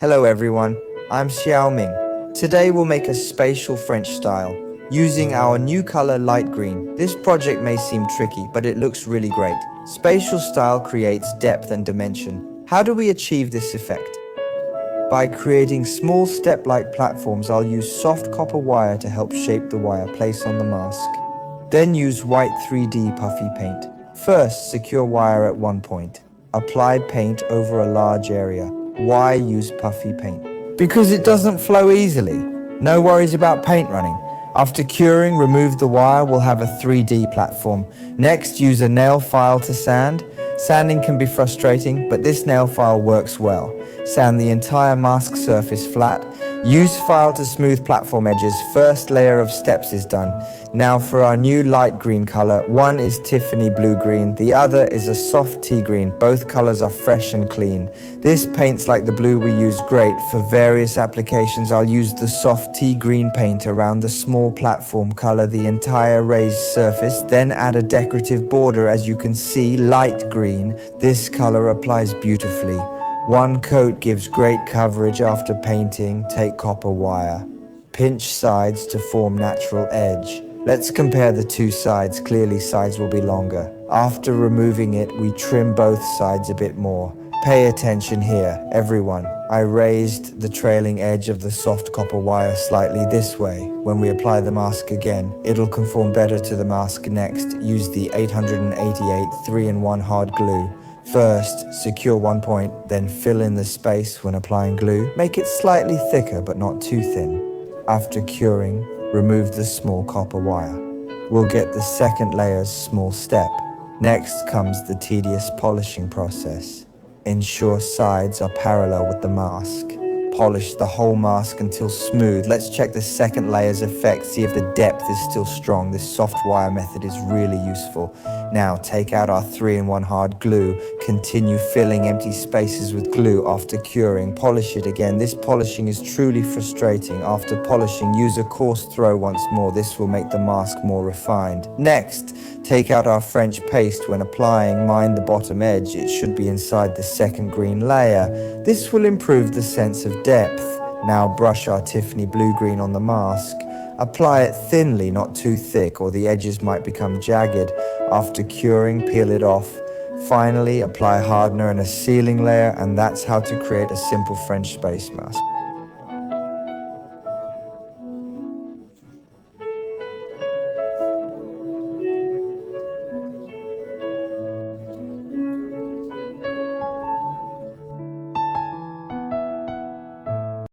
Hello everyone, I'm Xiaoming. Today we'll make a spatial French style using our new color light green. This project may seem tricky, but it looks really great. Spatial style creates depth and dimension. How do we achieve this effect? By creating small step-like platforms, I'll use soft copper wire to help shape the wire place on the mask. Then use white 3D puffy paint. First, secure wire at one point. Apply paint over a large area. Why use puffy paint? Because it doesn't flow easily. No worries about paint running. After curing, remove the wire. We'll have a 3D platform. Next, use a nail file to sand. Sanding can be frustrating, but this nail file works well. Sand the entire mask surface flat. Use file to smooth platform edges. First layer of steps is done. Now for our new light green color. One is Tiffany blue green, the other is a soft tea green. Both colors are fresh and clean. This paints like the blue we use great. For various applications, I'll use the soft tea green paint around the small platform, color the entire raised surface, then add a decorative border. As you can see, light green. This color applies beautifully. One coat gives great coverage after painting. Take copper wire. Pinch sides to form natural edge. Let's compare the two sides. Clearly, sides will be longer. After removing it, we trim both sides a bit more. Pay attention here, everyone. I raised the trailing edge of the soft copper wire slightly this way. When we apply the mask again, it'll conform better to the mask. Next, use the 888 3-in-1 hard glue. First, secure one point, then fill in the space when applying glue. Make it slightly thicker but not too thin. After curing, remove the small copper wire. We'll get the second layer's small step. Next comes the tedious polishing process. Ensure sides are parallel with the mask. Polish the whole mask until smooth. Let's check the second layer's effect, see if the depth is still strong. This soft wire method is really useful. Now take out our 3-in-1 hard glue. Continue filling empty spaces with glue after curing. Polish it again. This polishing is truly frustrating. After polishing, use a coarse throw once more. This will make the mask more refined. Next, take out our French paste. When applying, mind the bottom edge. It should be inside the second green layer. This will improve the sense of depth. Now brush our Tiffany blue-green on the mask. Apply it thinly, not too thick, or the edges might become jagged. After curing, peel it off. Finally, apply hardener and a sealing layer, and that's how to create a simple French space mask.